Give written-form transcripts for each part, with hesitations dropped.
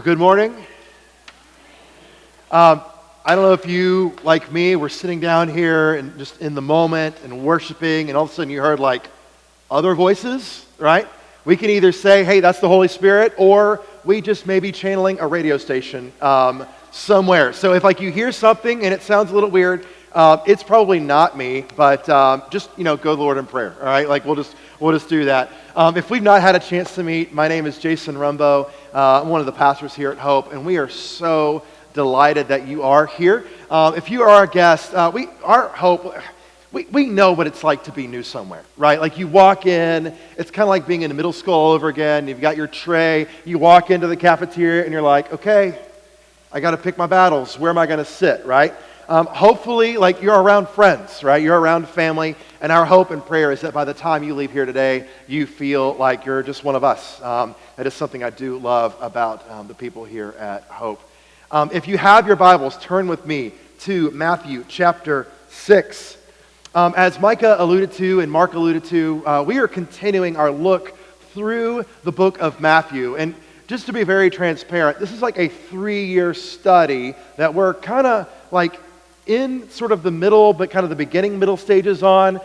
Well, good morning. I don't know if you, like me, were sitting down here and just in the moment and worshiping, and all of a sudden you heard like other voices, right? We can either say, hey, that's the Holy Spirit, or we just may be channeling a radio station somewhere. So if like you hear something and it sounds a little weird, it's probably not me, but just, go to the Lord in prayer, all right? Like we'll just do that. If we've not had a chance to meet, my name is Jason Rumbo. I'm one of the pastors here at Hope, and we are so delighted that you are here. If you are a guest, we know what it's like to be new somewhere, right? Like you walk in, it's kind of like being in middle school all over again. You've got your tray, you walk into the cafeteria, and you're like, okay, I got to pick my battles. Where am I going to sit, right? Hopefully, like you're around friends, right? You're around family, and our hope and prayer is that by the time you leave here today, you feel like you're just one of us. That is something I do love about the people here at Hope. If you have your Bibles, turn with me to Matthew chapter 6. As Micah alluded to and Mark alluded to, we are continuing our look through the book of Matthew. And just to be very transparent, this is like a 3-year study that we're kind of like in sort of the middle, but kind of the beginning, middle stages on.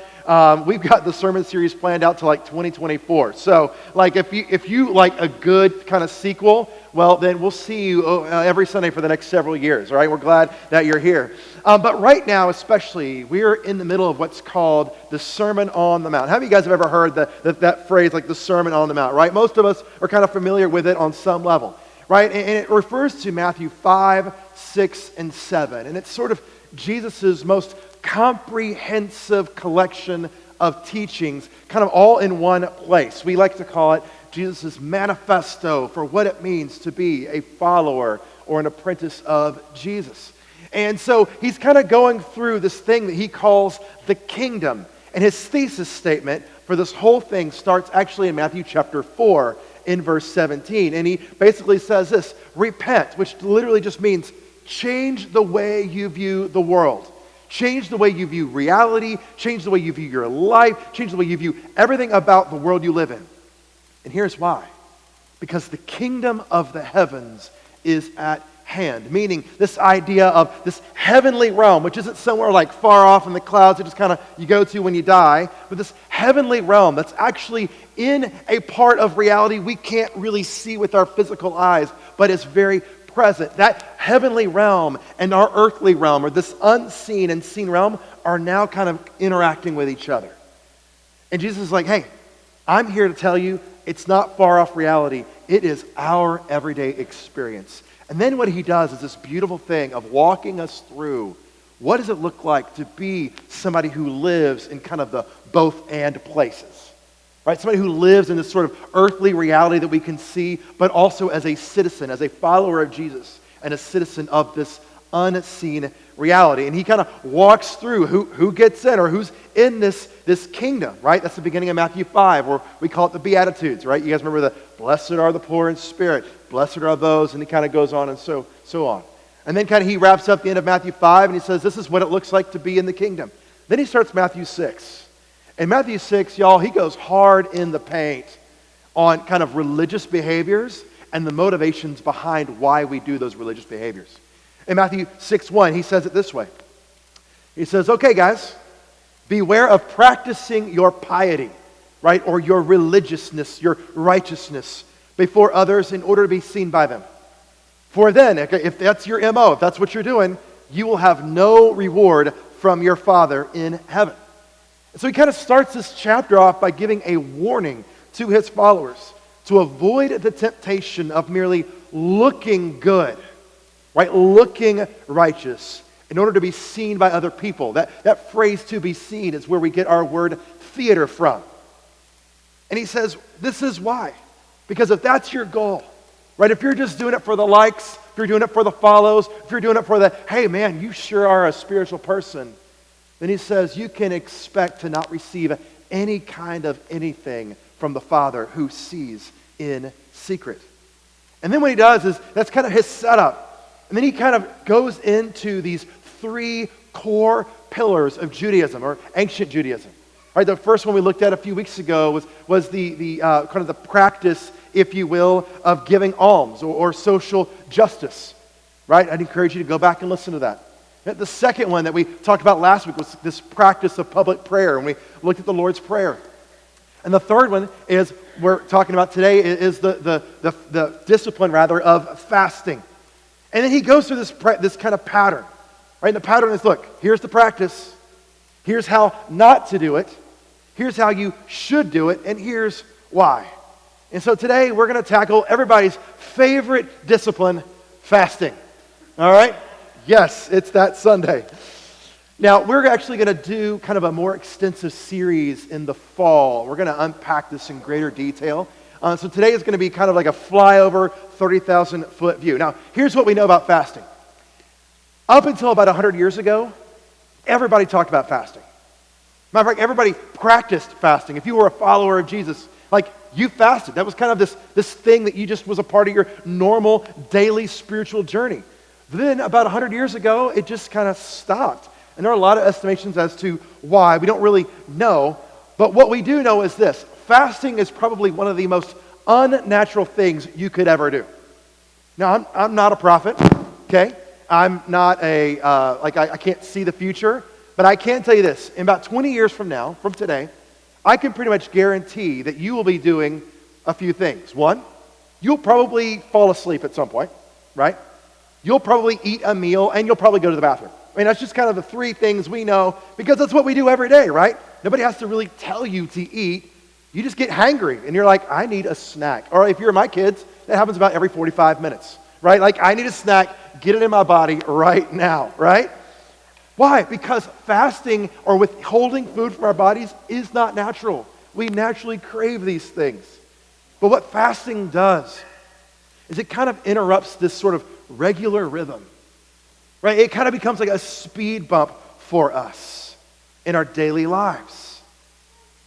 We've got the sermon series planned out to like 2024. So like if you like a good kind of sequel, well, then we'll see you every Sunday for the next several years, all right? We're glad that you're here. But right now, especially, we're in the middle of what's called the Sermon on the Mount. How many of you guys have ever heard that phrase, like the Sermon on the Mount, right? Most of us are kind of familiar with it on some level, right? And it refers to Matthew 5, 6, and 7. And it's sort of Jesus' most comprehensive collection of teachings, kind of all in one place. We like to call it Jesus' manifesto for what it means to be a follower or an apprentice of Jesus. And so he's kind of going through this thing that he calls the kingdom. And his thesis statement for this whole thing starts actually in Matthew chapter 4 in verse 17. And he basically says this: repent, which literally just means change the way you view the world. Change the way you view reality. Change the way you view your life. Change the way you view everything about the world you live in. And here's why. Because the kingdom of the heavens is at hand. Meaning this idea of this heavenly realm, which isn't somewhere like far off in the clouds, it just kind of you go to when you die, but this heavenly realm that's actually in a part of reality we can't really see with our physical eyes, but it's very present. That heavenly realm and our earthly realm, or this unseen and seen realm, are now kind of interacting with each other. And Jesus is like, hey, I'm here to tell you it's not far off reality. It is our everyday experience. And then what he does is this beautiful thing of walking us through what does it look like to be somebody who lives in kind of the both and places. Right? Somebody who lives in this sort of earthly reality that we can see, but also as a citizen, as a follower of Jesus, and a citizen of this unseen reality. And he kind of walks through who gets in or who's in this kingdom, right? That's the beginning of Matthew 5, or we call it the Beatitudes, right? You guys remember the blessed are the poor in spirit, blessed are those, and he kind of goes on and so on. And then kind of he wraps up the end of Matthew 5 and he says, this is what it looks like to be in the kingdom. Then he starts Matthew 6. In Matthew 6, y'all, he goes hard in the paint on kind of religious behaviors and the motivations behind why we do those religious behaviors. In Matthew 6:1, he says it this way. He says, okay, guys, beware of practicing your piety, right, or your religiousness, your righteousness before others in order to be seen by them. For then, okay, if that's your MO, if that's what you're doing, you will have no reward from your Father in heaven. So he kind of starts this chapter off by giving a warning to his followers to avoid the temptation of merely looking good, right? Looking righteous in order to be seen by other people. That phrase, to be seen, is where we get our word theater from. And he says, this is why. Because if that's your goal, right? If you're just doing it for the likes, if you're doing it for the follows, if you're doing it for the, hey man, you sure are a spiritual person, then he says you can expect to not receive any kind of anything from the Father who sees in secret. And then what he does is, that's kind of his setup. And then he kind of goes into these 3 core pillars of Judaism, or ancient Judaism. Right, the first one we looked at a few weeks ago was the kind of the practice if you will, of giving alms or social justice, right? I'd encourage you to go back and listen to that. The second one that we talked about last week was this practice of public prayer, and we looked at the Lord's Prayer. And the third one is, we're talking about today, is the discipline, rather, of fasting. And then he goes through this kind of pattern, right? And the pattern is, look, here's the practice, here's how not to do it, here's how you should do it, and here's why. And so today we're going to tackle everybody's favorite discipline, fasting. All right? Yes, it's that Sunday. Now, we're actually going to do kind of a more extensive series in the fall. We're going to unpack this in greater detail. So today is going to be kind of like a flyover, 30,000-foot view. Now, here's what we know about fasting. Up until about 100 years ago, everybody talked about fasting. Matter of fact, everybody practiced fasting. If you were a follower of Jesus, like, you fasted. That was kind of this thing that you just was a part of your normal daily spiritual journey. Then, about 100 years ago, it just kind of stopped. And there are a lot of estimations as to why. We don't really know. But what we do know is this. Fasting is probably one of the most unnatural things you could ever do. Now, I'm not a prophet, okay? I'm not I can't see the future. But I can tell you this. In about 20 years from now, from today, I can pretty much guarantee that you will be doing a few things. One, you'll probably fall asleep at some point, right? You'll probably eat a meal, and you'll probably go to the bathroom. I mean, that's just kind of the three things we know, because that's what we do every day, right? Nobody has to really tell you to eat. You just get hangry, and you're like, I need a snack. Or if you're my kids, that happens about every 45 minutes, right? Like, I need a snack, get it in my body right now, right? Why? Because fasting or withholding food from our bodies is not natural. We naturally crave these things. But what fasting does is it kind of interrupts this sort of regular rhythm, right? It kind of becomes like a speed bump for us in our daily lives.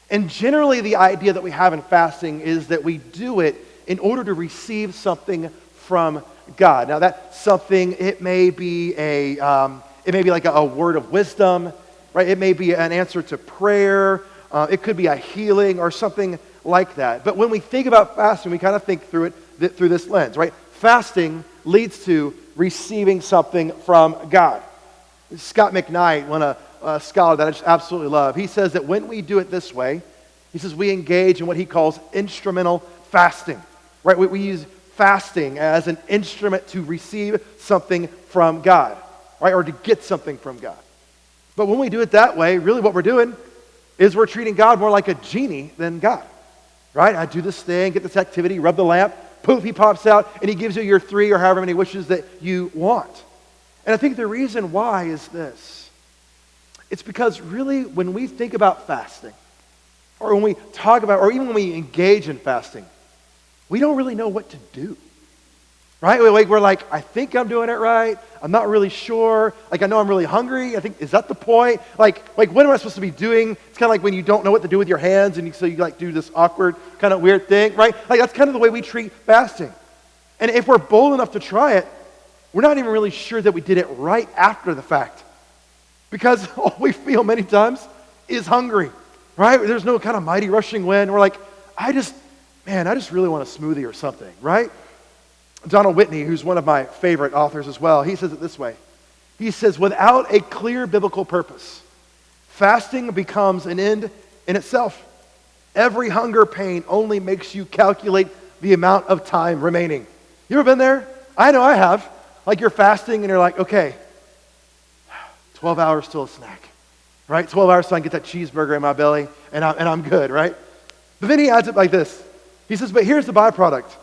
And generally the idea that we have in fasting is that we do it in order to receive something from God. Now that something, it may be like a word of wisdom, right? It may be an answer to prayer. It could be a healing or something like that. But when we think about fasting, we kind of think through it through this lens, right? Fasting leads to receiving something from God. Scott McKnight, a scholar that I just absolutely love, he says that when we do it this way, he says we engage in what he calls instrumental fasting, right? We use fasting as an instrument to receive something from God, right? Or to get something from God. But when we do it that way, really what we're doing is we're treating God more like a genie than God, right? I do this thing, get this activity, rub the lamp, poof, he pops out, and he gives you your 3 or however many wishes that you want. And I think the reason why is this. It's because really when we think about fasting, or when we talk about, or even when we engage in fasting, we don't really know what to do. Right? We're like, I think I'm doing it right. I'm not really sure. Like, I know I'm really hungry. I think, is that the point? Like, what am I supposed to be doing? It's kind of like when you don't know what to do with your hands, and so you like do this awkward, kind of weird thing, right? Like, that's kind of the way we treat fasting. And if we're bold enough to try it, we're not even really sure that we did it right after the fact. Because all we feel many times is hungry, right? There's no kind of mighty rushing wind. We're like, I just really want a smoothie or something, right? Donald Whitney, who's one of my favorite authors as well, he says it this way. He says, without a clear biblical purpose, fasting becomes an end in itself. Every hunger pain only makes you calculate the amount of time remaining. You ever been there? I know I have. Like you're fasting and you're like, okay, 12 hours till a snack, right? 12 hours till I can get that cheeseburger in my belly and I'm good, right? But then he adds it like this. He says, but here's the byproduct.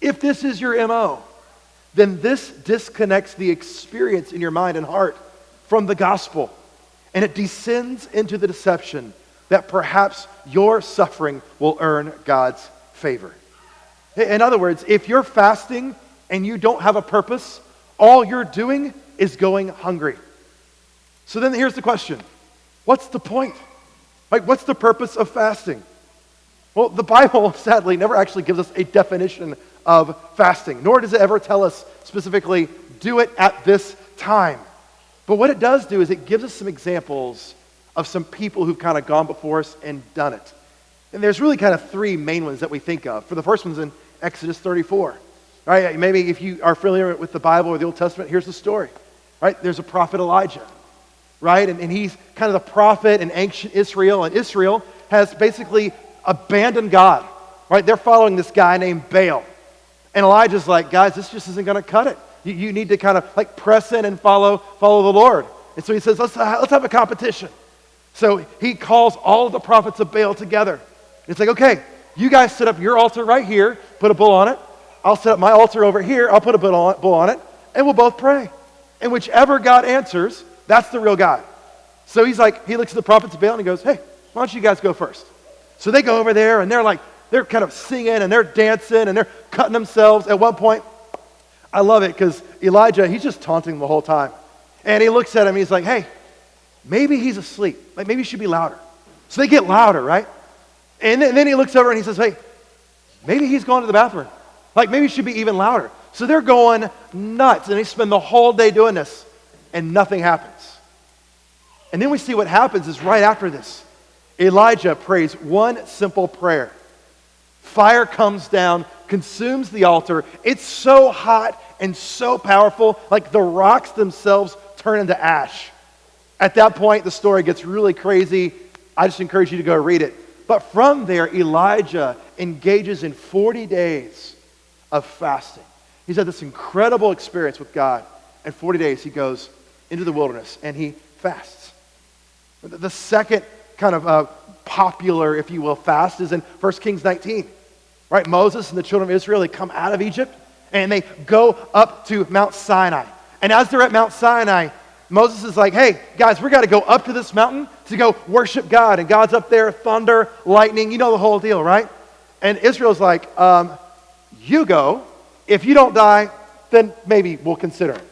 If this is your MO, then this disconnects the experience in your mind and heart from the gospel, and it descends into the deception that perhaps your suffering will earn God's favor. In other words, if you're fasting and you don't have a purpose, all you're doing is going hungry. So then here's the question. What's the point? Like, what's the purpose of fasting? Well, the Bible, sadly, never actually gives us a definition of fasting, nor does it ever tell us specifically, do it at this time. But what it does do is it gives us some examples of some people who've kind of gone before us and done it. And there's really kind of three main ones that we think of. For the first one's in Exodus 34. Right? Maybe if you are familiar with the Bible or the Old Testament, here's the story. Right? There's a prophet Elijah. Right? And he's kind of the prophet in ancient Israel. And Israel has basically abandoned God. Right? They're following this guy named Baal. And Elijah's like, guys, this just isn't going to cut it. You need to kind of like press in and follow the Lord. And so he says, let's have a competition. So he calls all of the prophets of Baal together. It's like, okay, you guys set up your altar right here, put a bull on it. I'll set up my altar over here, I'll put a bull on it, and we'll both pray. And whichever God answers, that's the real God. So he's like, he looks at the prophets of Baal and he goes, hey, why don't you guys go first? So they go over there and they're kind of singing and they're dancing and they're cutting themselves. At one point, I love it because Elijah, he's just taunting the whole time. And he looks at him, he's like, hey, maybe he's asleep. Like maybe he should be louder. So they get louder, right? And then he looks over and he says, hey, maybe he's going to the bathroom. Like maybe it should be even louder. So they're going nuts and they spend the whole day doing this and nothing happens. And then we see what happens is right after this, Elijah prays one simple prayer. Fire comes down, consumes the altar. It's so hot and so powerful, like the rocks themselves turn into ash. At that point, the story gets really crazy. I just encourage you to go read it. But from there, Elijah engages in 40 days of fasting. He's had this incredible experience with God. And 40 days, he goes into the wilderness and he fasts. The second kind of popular, if you will, fast is in 1 Kings 19. Right? Moses and the children of Israel, they come out of Egypt and they go up to Mount Sinai. And as they're at Mount Sinai, Moses is like, hey, guys, we got to go up to this mountain to go worship God. And God's up there, thunder, lightning, you know the whole deal, right? And Israel's like, you go. If you don't die, then maybe we'll consider it.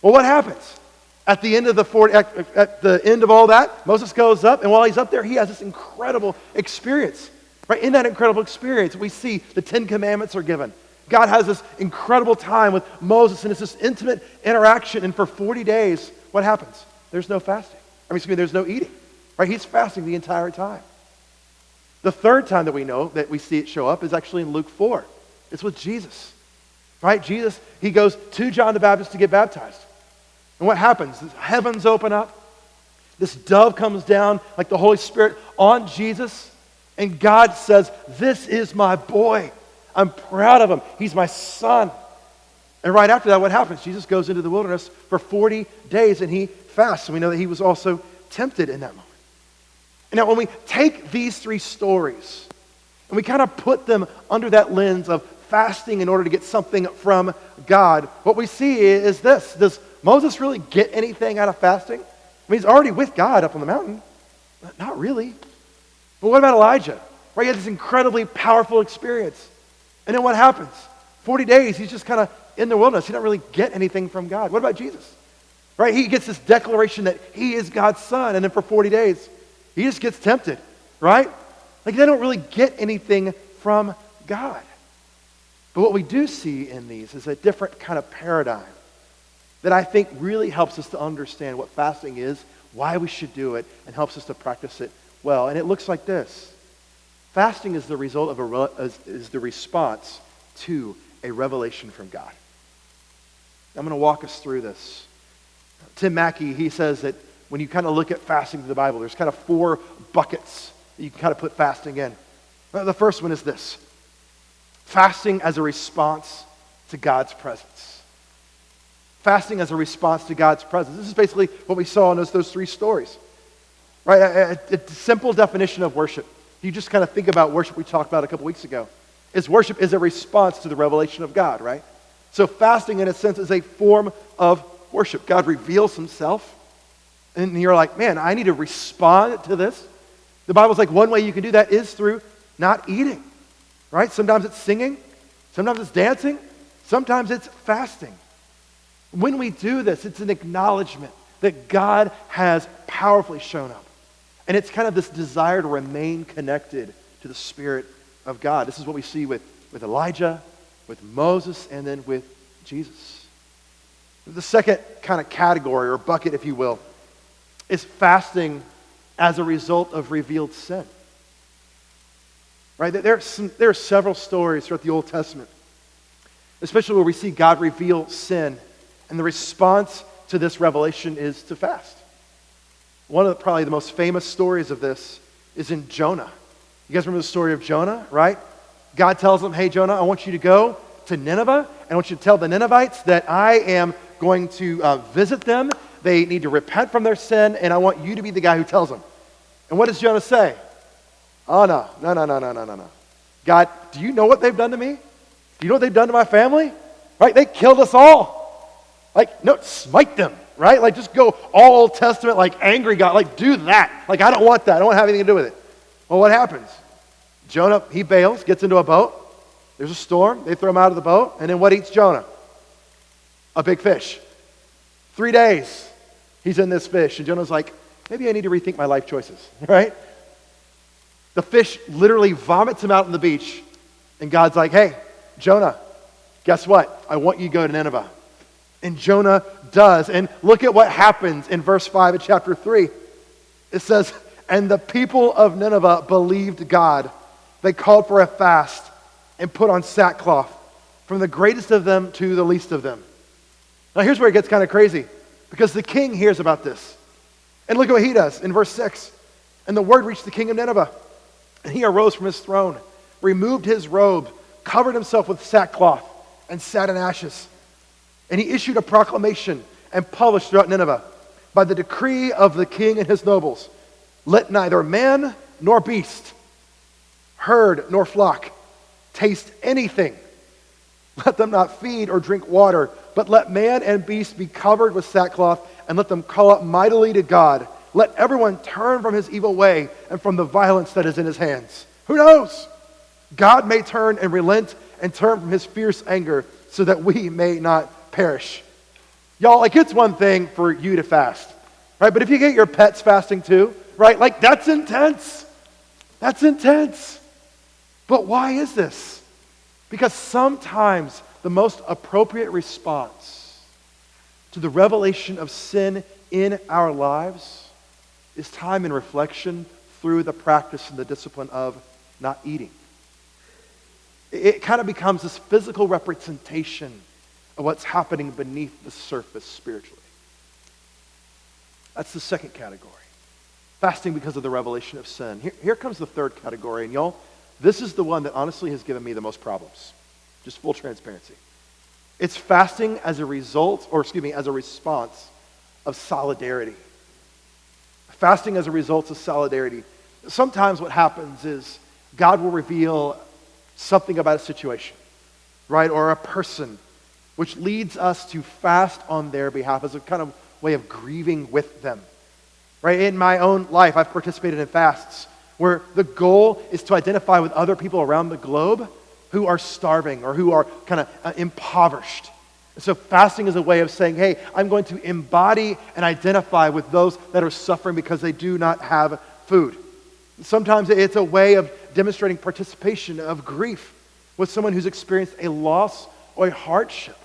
Well, what happens? At the end of all that, Moses goes up, and while he's up there, he has this incredible experience. Right? In that incredible experience, we see the 10 Commandments are given. God has this incredible time with Moses, and it's this intimate interaction. And for 40 days, what happens? There's no fasting. There's no eating. Right? He's fasting the entire time. The third time that we know that we see it show up is actually in Luke 4. It's with Jesus. Right? Jesus, he goes to John the Baptist to get baptized. And what happens? The heavens open up. This dove comes down like the Holy Spirit on Jesus. And God says, this is my boy. I'm proud of him. He's my son. And right after that, what happens? Jesus goes into the wilderness for 40 days and he fasts. And we know that he was also tempted in that moment. And now when we take these three stories and we kind of put them under that lens of fasting in order to get something from God, what we see is this. Does Moses really get anything out of fasting? He's already with God up on the mountain. Not really. But what about Elijah? Right, he had this incredibly powerful experience. And then what happens? 40 days, he's just kind of in the wilderness. He doesn't really get anything from God. What about Jesus? Right, he gets this declaration that he is God's son. And then for 40 days, he just gets tempted. Right? Like they don't really get anything from God. But what we do see in these is a different kind of paradigm that I think really helps us to understand what fasting is, why we should do it, and helps us to practice it well. And it looks like this. Fasting is the result of is the response to a revelation from God. I'm going to walk us through this. Tim Mackey, he says that when you kind of look at fasting in the Bible, there's kind of 4 buckets that you can kind of put fasting in. The first one is this. Fasting as a response to God's presence. Fasting as a response to God's presence. This is basically what we saw in those 3 stories. Right? A simple definition of worship. You just kind of think about worship we talked about a couple weeks ago. Worship is a response to the revelation of God, right? So fasting, in a sense, is a form of worship. God reveals himself, and you're like, man, I need to respond to this. The Bible's like one way you can do that is through not eating, right? Sometimes it's singing, sometimes it's dancing, sometimes it's fasting. When we do this, it's an acknowledgement that God has powerfully shown up. And it's kind of this desire to remain connected to the Spirit of God. This is what we see with Elijah, with Moses, and then with Jesus. The second kind of category or bucket, if you will, is fasting as a result of revealed sin. right? There are several stories throughout the Old Testament, especially where we see God reveal sin, and the response to this revelation is to fast. One of probably the most famous stories of this is in Jonah. You guys remember the story of Jonah, right? God tells him, hey, Jonah, I want you to go to Nineveh, and I want you to tell the Ninevites that I am going to visit them. They need to repent from their sin, and I want you to be the guy who tells them. And what does Jonah say? Oh, no. God, do you know what they've done to me? Do you know what they've done to my family? Right? They killed us all. Like, no, smite them, right? Like, just go all Old Testament, like, angry God. Like, do that. Like, I don't want that. I don't want to have anything to do with it. Well, what happens? Jonah, he bails, gets into a boat. There's a storm. They throw him out of the boat. And then what eats Jonah? A big fish. 3 days he's in this fish. And Jonah's like, maybe I need to rethink my life choices, right? The fish literally vomits him out on the beach. And God's like, hey, Jonah, guess what? I want you to go to Nineveh. And Jonah does. And look at what happens in verse 5 of chapter 3. It says, and the people of Nineveh believed God. They called for a fast and put on sackcloth, from the greatest of them to the least of them. Now here's where it gets kind of crazy, because the king hears about this. And look at what he does in verse 6. And the word reached the king of Nineveh, and he arose from his throne, removed his robe, covered himself with sackcloth, and sat in ashes. And he issued a proclamation and published throughout Nineveh, by the decree of the king and his nobles, let neither man nor beast, herd nor flock, taste anything. Let them not feed or drink water, but let man and beast be covered with sackcloth, and let them call up mightily to God. Let everyone turn from his evil way and from the violence that is in his hands. Who knows? God may turn and relent and turn from his fierce anger, so that we may not perish. Y'all, like, it's one thing for you to fast, right? But if you get your pets fasting too, right? Like, that's intense. That's intense. But why is this? Because sometimes the most appropriate response to the revelation of sin in our lives is time and reflection through the practice and the discipline of not eating. It kind of becomes this physical representation of what's happening beneath the surface spiritually. That's the second category. Fasting because of the revelation of sin. Here comes the third category, and y'all, this is the one that honestly has given me the most problems. Just full transparency. It's fasting as a response of solidarity. Fasting as a result of solidarity. Sometimes what happens is God will reveal something about a situation, right? Or a person, which leads us to fast on their behalf as a kind of way of grieving with them. Right? In my own life, I've participated in fasts where the goal is to identify with other people around the globe who are starving or who are kind of impoverished. And so fasting is a way of saying, hey, I'm going to embody and identify with those that are suffering because they do not have food. Sometimes it's a way of demonstrating participation of grief with someone who's experienced a loss or a hardship.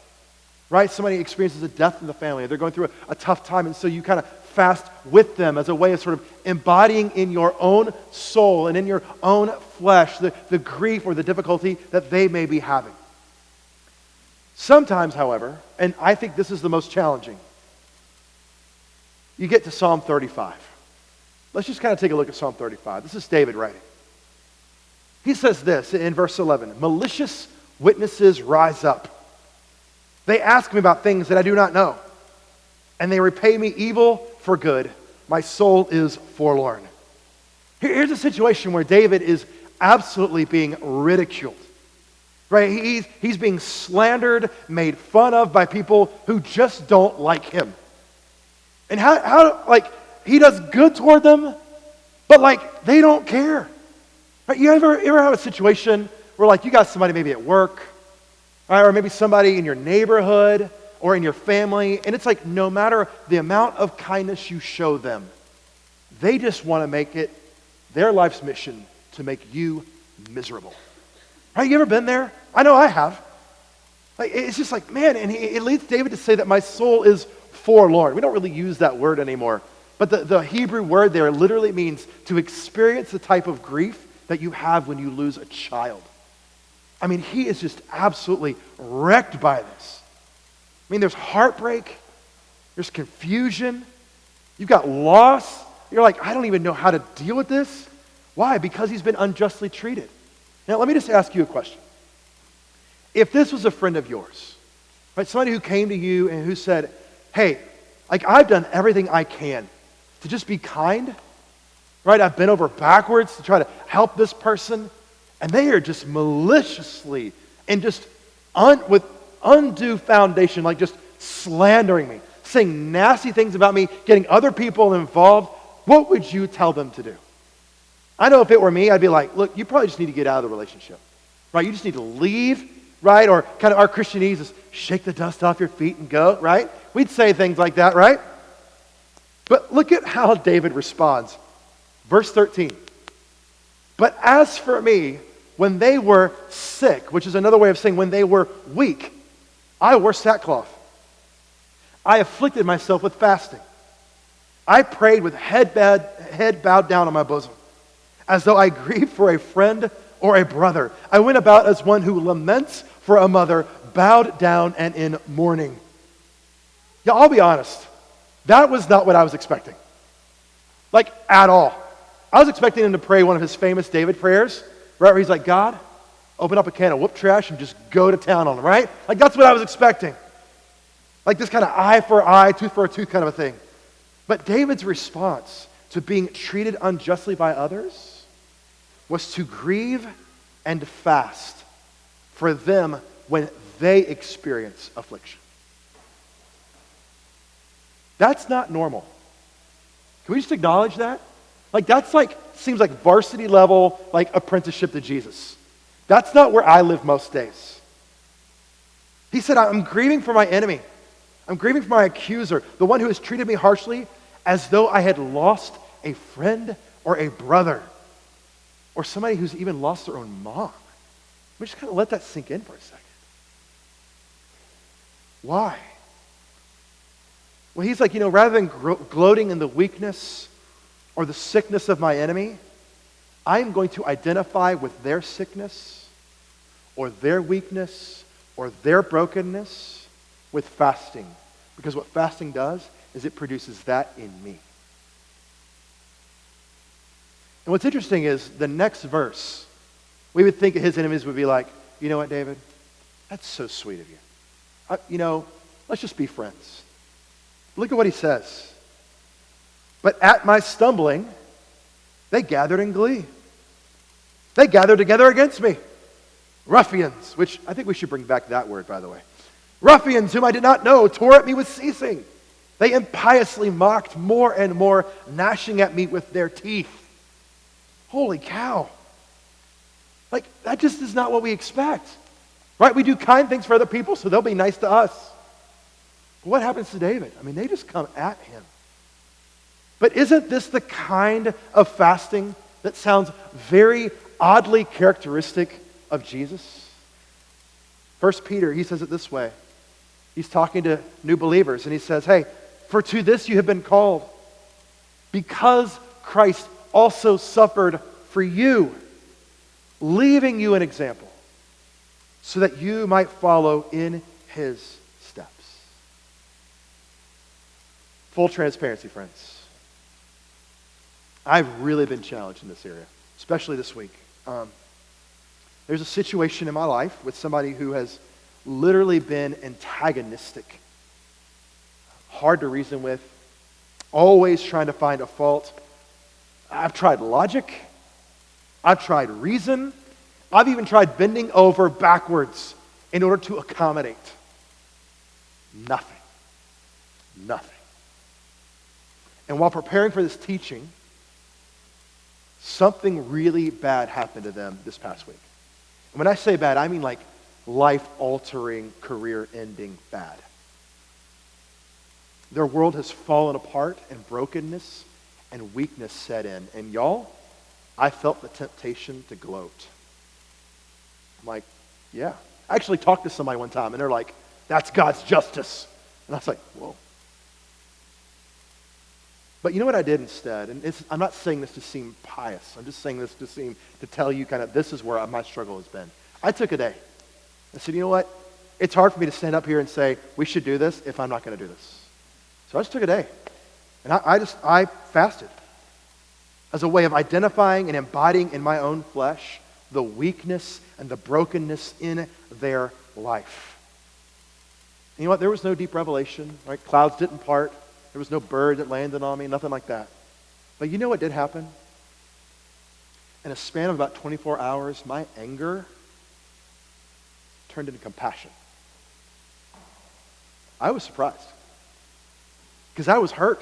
Right? Somebody experiences a death in the family. They're going through a tough time, and so you kind of fast with them as a way of sort of embodying in your own soul and in your own flesh the grief or the difficulty that they may be having. Sometimes, however, and I think this is the most challenging, you get to Psalm 35. Let's just kind of take a look at Psalm 35. This is David writing. He says this in verse 11, malicious witnesses rise up. They ask me about things that I do not know, and they repay me evil for good. My soul is forlorn. Here's a situation where David is absolutely being ridiculed. Right? He's being slandered, made fun of by people who just don't like him. And how he does good toward them, but they don't care. Right? You ever have a situation where you got somebody maybe at work, right, or maybe somebody in your neighborhood or in your family, and it's no matter the amount of kindness you show them, they just want to make it their life's mission to make you miserable. Right? You ever been there? I know I have. It's just man, and it leads David to say that my soul is forlorn. We don't really use that word anymore, but the Hebrew word there literally means to experience the type of grief that you have when you lose a child. I mean, he is just absolutely wrecked by this. I mean, there's heartbreak, there's confusion, you've got loss. You're like, I don't even know how to deal with this. Why? Because he's been unjustly treated. Now, let me just ask you a question. If this was a friend of yours, right, somebody who came to you and who said, hey, like I've done everything I can to just be kind, right? I've bent over backwards to try to help this person, and they are just maliciously and just with undue foundation, like just slandering me, saying nasty things about me, getting other people involved, what would you tell them to do? I know if it were me, I'd be like, look, you probably just need to get out of the relationship, right? You just need to leave, right? Or kind of our Christianese is shake the dust off your feet and go, right? We'd say things like that, right? But look at how David responds. Verse 13. But as for me, when they were sick, which is another way of saying when they were weak, I wore sackcloth. I afflicted myself with fasting. I prayed with head bowed down on my bosom, as though I grieved for a friend or a brother. I went about as one who laments for a mother, bowed down and in mourning. Yeah, I'll be honest. That was not what I was expecting. Like, at all. I was expecting him to pray one of his famous David prayers, right, where he's like, God, open up a can of whoop trash and just go to town on him, right? Like, that's what I was expecting. Like this kind of eye for eye, tooth for a tooth kind of a thing. But David's response to being treated unjustly by others was to grieve and fast for them when they experience affliction. That's not normal. Can we just acknowledge that? Like that's like, seems like varsity level, like apprenticeship to Jesus. That's not where I live most days. He said, I'm grieving for my enemy. I'm grieving for my accuser, the one who has treated me harshly as though I had lost a friend or a brother or somebody who's even lost their own mom. We just kind of let that sink in for a second. Why? Well, he's like, rather than gloating in the weakness or the sickness of my enemy, I'm going to identify with their sickness or their weakness or their brokenness with fasting. Because what fasting does is it produces that in me. And what's interesting is the next verse, we would think his enemies would be like, you know what, David? That's so sweet of you. Let's just be friends. Look at what he says. But at my stumbling, they gathered in glee. They gathered together against me. Ruffians, which I think we should bring back that word, by the way. Ruffians whom I did not know tore at me with ceasing. They impiously mocked more and more, gnashing at me with their teeth. Holy cow. Like, that just is not what we expect. Right? We do kind things for other people, so they'll be nice to us. But what happens to David? I mean, they just come at him. But isn't this the kind of fasting that sounds very oddly characteristic of Jesus? 1 Peter, he says it this way. He's talking to new believers, and he says, hey, for to this you have been called, because Christ also suffered for you, leaving you an example, so that you might follow in his steps. Full transparency, friends. I've really been challenged in this area, especially this week. There's a situation in my life with somebody who has literally been antagonistic, hard to reason with, always trying to find a fault. I've tried logic. I've tried reason. I've even tried bending over backwards in order to accommodate. Nothing. Nothing. And while preparing for this teaching, something really bad happened to them this past week. And when I say bad, I mean like life-altering, career-ending bad. Their world has fallen apart and brokenness and weakness set in. And y'all, I felt the temptation to gloat. I'm like, yeah. I actually talked to somebody one time and they're like, that's God's justice. And I was like, whoa. But you know what I did instead? And I'm not saying this to seem pious. I'm just saying this to tell you kind of this is where my struggle has been. I took a day. I said, you know what? It's hard for me to stand up here and say, we should do this if I'm not going to do this. So I just took a day. And I fasted as a way of identifying and embodying in my own flesh the weakness and the brokenness in their life. And you know what? There was no deep revelation, right? Clouds didn't part. There was no bird that landed on me, nothing like that. But you know what did happen? In a span of about 24 hours, my anger turned into compassion. I was surprised because I was hurt.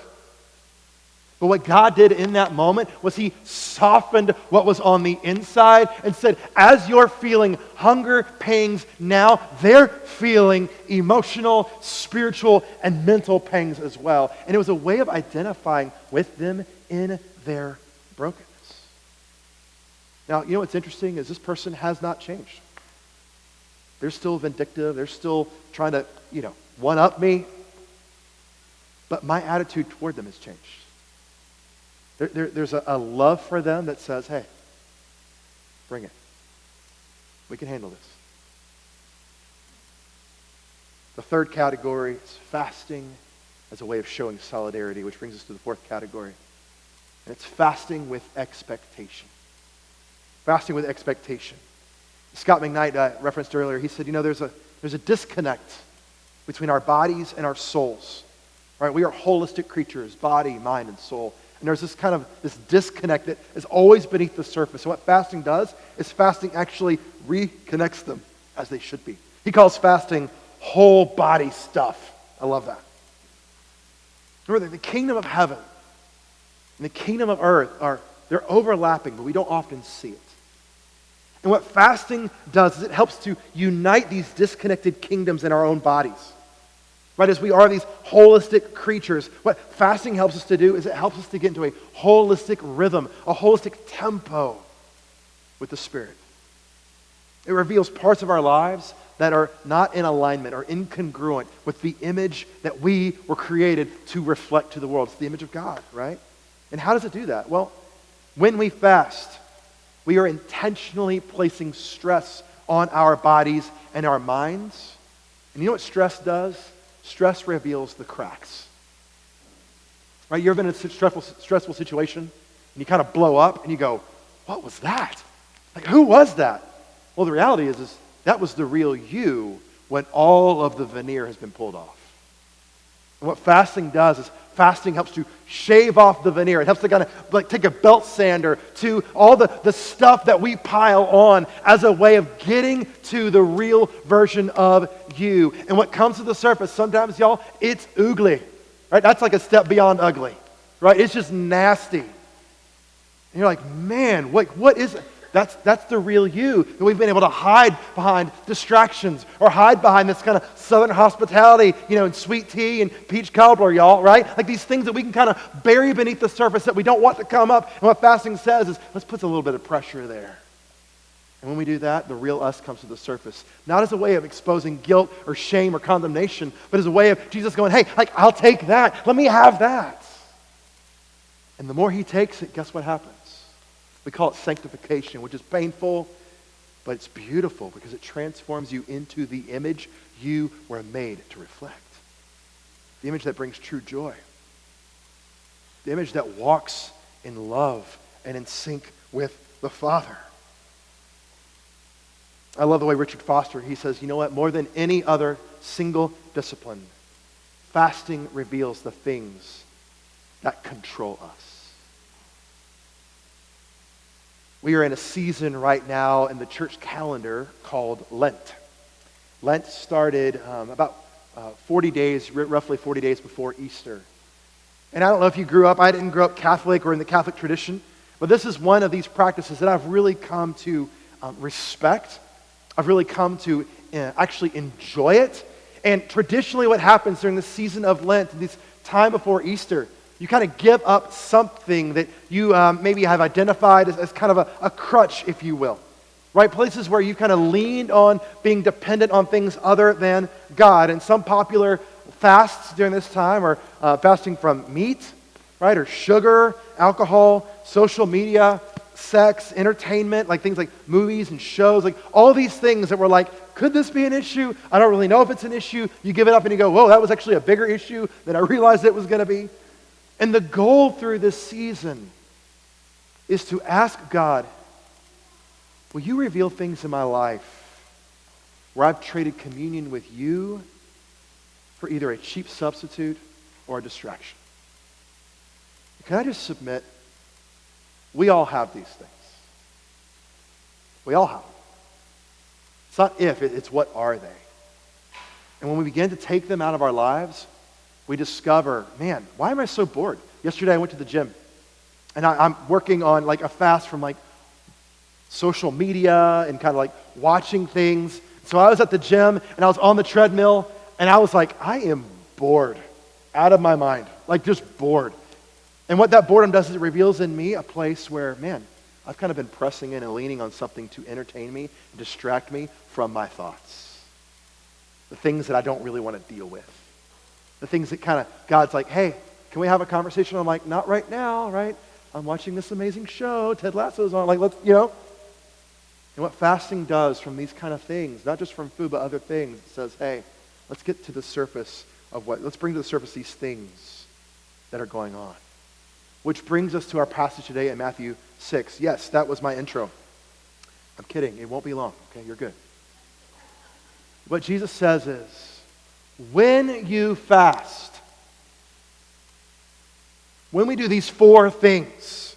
But what God did in that moment was he softened what was on the inside and said, as you're feeling hunger, pangs now, they're feeling emotional, spiritual, and mental pangs as well. And it was a way of identifying with them in their brokenness. Now, you know what's interesting is this person has not changed. They're still vindictive. They're still trying to, one-up me. But my attitude toward them has changed. There's a love for them that says, hey, bring it. We can handle this. The third category is fasting as a way of showing solidarity, which brings us to the fourth category. And it's fasting with expectation. Fasting with expectation. Scott McKnight referenced earlier, he said, there's a disconnect between our bodies and our souls. Right? We are holistic creatures, body, mind, and soul. And there's this disconnect that is always beneath the surface. So what fasting does is fasting actually reconnects them as they should be. He calls fasting whole body stuff. I love that. Remember, the kingdom of heaven and the kingdom of earth they're overlapping, but we don't often see it. And what fasting does is it helps to unite these disconnected kingdoms in our own bodies. Right, as we are these holistic creatures, what fasting helps us to do is it helps us to get into a holistic rhythm, a holistic tempo with the Spirit. It reveals parts of our lives that are not in alignment or incongruent with the image that we were created to reflect to the world. It's the image of God, right? And how does it do that? Well, when we fast, we are intentionally placing stress on our bodies and our minds. And you know what stress does? Stress reveals the cracks. Right? You ever been in a stressful situation and you kind of blow up and you go, what was that? Like, who was that? Well, the reality is that was the real you when all of the veneer has been pulled off. And what fasting does is fasting helps to shave off the veneer. It helps to kind of take a belt sander to all the stuff that we pile on as a way of getting to the real version of you. And what comes to the surface, sometimes, y'all, it's ugly. Right? That's like a step beyond ugly. Right? It's just nasty. And you're like, man, what is it? That's the real you that we've been able to hide behind distractions or hide behind this kind of southern hospitality, and sweet tea and peach cobbler, y'all, right? Like these things that we can kind of bury beneath the surface that we don't want to come up. And what fasting says is, let's put a little bit of pressure there. And when we do that, the real us comes to the surface. Not as a way of exposing guilt or shame or condemnation, but as a way of Jesus going, hey, I'll take that. Let me have that. And the more he takes it, guess what happens? We call it sanctification, which is painful, but it's beautiful because it transforms you into the image you were made to reflect. The image that brings true joy. The image that walks in love and in sync with the Father. I love the way Richard Foster, he says, you know what? More than any other single discipline, fasting reveals the things that control us. We are in a season right now in the church calendar called Lent. Lent started about 40 days, roughly 40 days before Easter. And I don't know if you grew up, I didn't grow up Catholic or in the Catholic tradition, but this is one of these practices that I've really come to respect. I've really come to actually enjoy it. And traditionally what happens during the season of Lent, this time before Easter, you kind of give up something that you maybe have identified as kind of a crutch, if you will. Right? Places where you've kind of leaned on being dependent on things other than God. And some popular fasts during this time are fasting from meat, right? Or sugar, alcohol, social media, sex, entertainment, like things like movies and shows, like all these things that we're like, could this be an issue? I don't really know if it's an issue. You give it up and you go, whoa, that was actually a bigger issue than I realized it was going to be. And the goal through this season is to ask God, will you reveal things in my life where I've traded communion with you for either a cheap substitute or a distraction? Can I just submit, we all have these things. We all have them. It's not if, it's what are they? And when we begin to take them out of our lives, we discover, man, why am I so bored? Yesterday I went to the gym, and I'm working on like a fast from like social media and kind of like watching things. So I was at the gym, and I was on the treadmill, and I was like, I am bored, out of my mind, like just bored. And what that boredom does is it reveals in me a place where, man, I've kind of been pressing in and leaning on something to entertain me, distract me from my thoughts. The things that I don't really want to deal with. The things that kind of, God's like, hey, can we have a conversation? I'm like, not right now, right? I'm watching this amazing show, Ted Lasso's on, like, let's, And what fasting does from these kind of things, not just from food, but other things, it says, hey, let's get to the surface of let's bring to the surface these things that are going on. Which brings us to our passage today in Matthew 6. Yes, that was my intro. I'm kidding. It won't be long. Okay, you're good. What Jesus says is, when you fast, when we do these 4 things,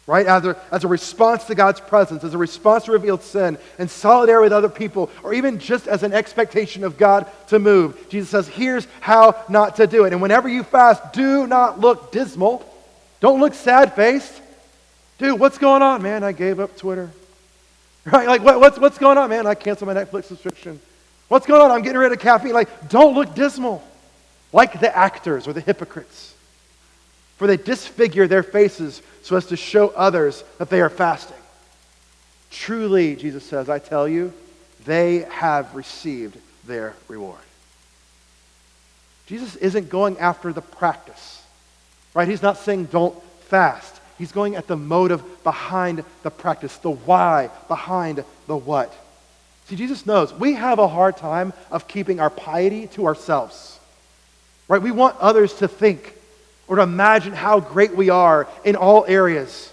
right, as a response to God's presence, as a response to revealed sin, and solidarity with other people, or even just as an expectation of God to move, Jesus says, here's how not to do it. And whenever you fast, do not look dismal. Don't look sad-faced. Dude, what's going on, man? I gave up Twitter. Right? Like, what's going on, man? I canceled my Netflix subscription. What's going on? I'm getting rid of caffeine. Like, don't look dismal like the actors or the hypocrites. For they disfigure their faces so as to show others that they are fasting. Truly, Jesus says, I tell you, they have received their reward. Jesus isn't going after the practice, right? He's not saying don't fast. He's going at the motive behind the practice, the why behind the what. See, Jesus knows we have a hard time of keeping our piety to ourselves, right? We want others to think or to imagine how great we are in all areas.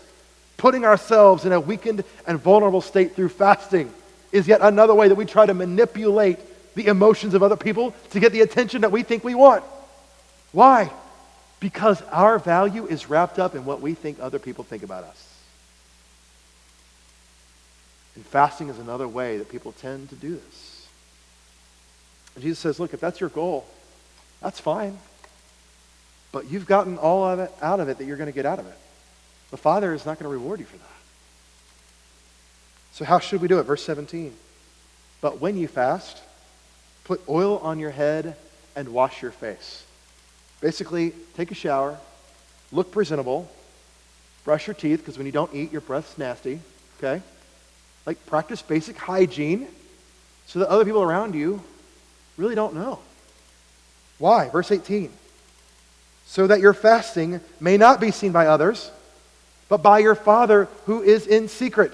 Putting ourselves in a weakened and vulnerable state through fasting is yet another way that we try to manipulate the emotions of other people to get the attention that we think we want. Why? Because our value is wrapped up in what we think other people think about us. And fasting is another way that people tend to do this. And Jesus says, look, if that's your goal, that's fine. But you've gotten all of it out of it that you're going to get out of it. The Father is not going to reward you for that. So how should we do it? Verse 17. But when you fast, put oil on your head and wash your face. Basically, take a shower, look presentable, brush your teeth, because when you don't eat, your breath's nasty, okay? Like, practice basic hygiene so that other people around you really don't know. Why? Verse 18. So that your fasting may not be seen by others, but by your Father who is in secret.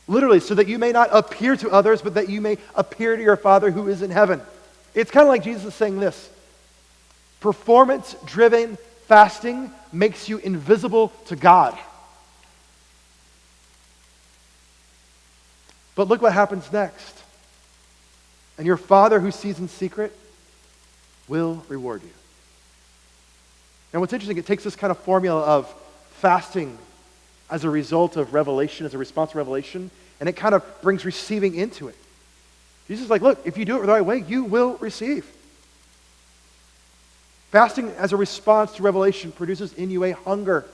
Literally, so that you may not appear to others, but that you may appear to your Father who is in heaven. It's kind of like Jesus saying this. Performance-driven fasting makes you invisible to God. But look what happens next. And your Father who sees in secret will reward you. And what's interesting, it takes this kind of formula of fasting as a result of revelation, as a response to revelation, and it kind of brings receiving into it. Jesus is like, look, if you do it the right way, you will receive. Fasting as a response to revelation produces in you a hunger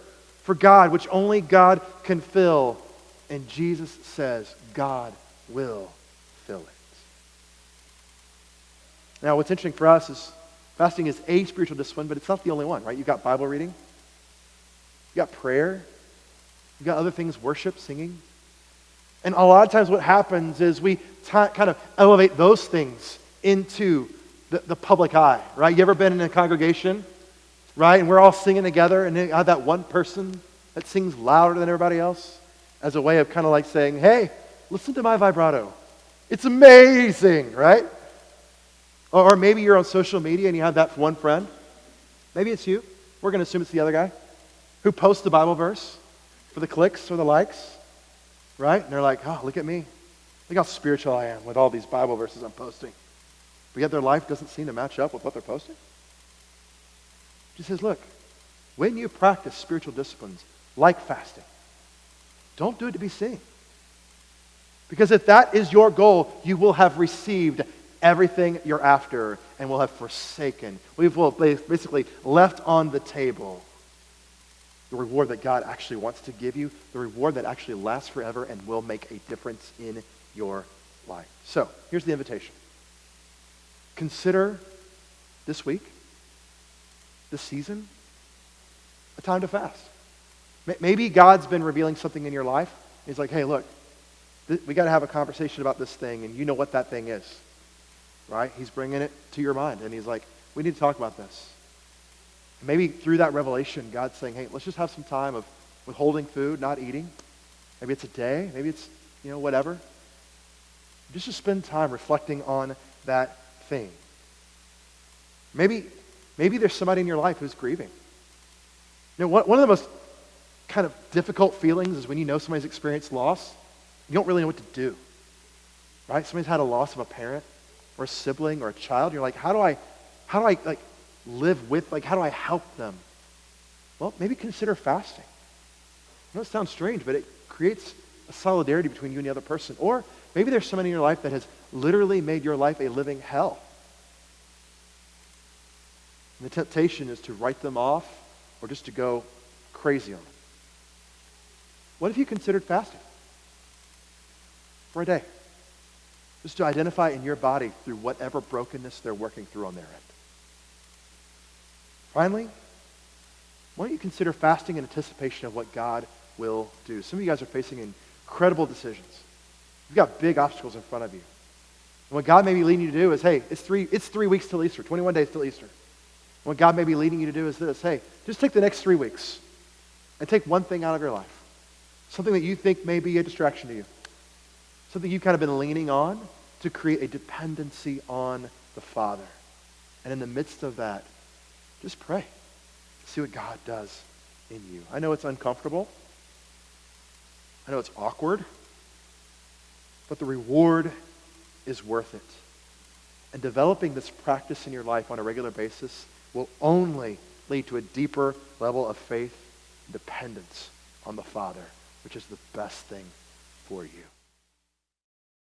for God, which only God can fill. And Jesus says, God will fill it. Now, what's interesting for us is fasting is a spiritual discipline, but it's not the only one, right? You've got Bible reading. You've got prayer. You've got other things, worship, singing. And a lot of times what happens is we kind of elevate those things into the public eye, right? You ever been in a congregation? right? And we're all singing together, and you have that one person that sings louder than everybody else as a way of kind of like saying, hey, listen to my vibrato. It's amazing, right? Or maybe you're on social media and you have that one friend. Maybe it's you. We're going to assume it's the other guy who posts the Bible verse for the clicks or the likes, right? And they're like, oh, look at me. Look how spiritual I am with all these Bible verses I'm posting. But yet their life doesn't seem to match up with what they're posting. She says, look, when you practice spiritual disciplines like fasting, don't do it to be seen. Because if that is your goal, you will have received everything you're after and will have forsaken. We will basically left on the table the reward that God actually wants to give you, the reward that actually lasts forever and will make a difference in your life. So, here's the invitation. Consider this week, this season, a time to fast. Maybe God's been revealing something in your life. He's like, hey, look, we got to have a conversation about this thing, and you know what that thing is, right? He's bringing it to your mind, and he's like, we need to talk about this. And maybe through that revelation, God's saying, hey, let's just have some time of withholding food, not eating. Maybe it's a day, maybe it's, whatever. Just to spend time reflecting on that thing. Maybe there's somebody in your life who's grieving. One of the most kind of difficult feelings is when you know somebody's experienced loss. You don't really know what to do, right? Somebody's had a loss of a parent or a sibling or a child. You're like, how do I like live with, like, how do I help them? Well, maybe consider fasting. I know it sounds strange, but it creates a solidarity between you and the other person. Or maybe there's somebody in your life that has literally made your life a living hell. And the temptation is to write them off or just to go crazy on them. What if you considered fasting for a day? Just to identify in your body through whatever brokenness they're working through on their end. Finally, why don't you consider fasting in anticipation of what God will do? Some of you guys are facing incredible decisions. You've got big obstacles in front of you. And what God may be leading you to do is, hey, it's 3 weeks till Easter, 21 days till Easter. And what God may be leading you to do is this, hey, just take the next 3 weeks and take one thing out of your life. Something that you think may be a distraction to you. Something you've kind of been leaning on to create a dependency on the Father. And in the midst of that, just pray. See what God does in you. I know it's uncomfortable. I know it's awkward. But the reward is worth it. And developing this practice in your life on a regular basis will only lead to a deeper level of faith and dependence on the Father, which is the best thing for you.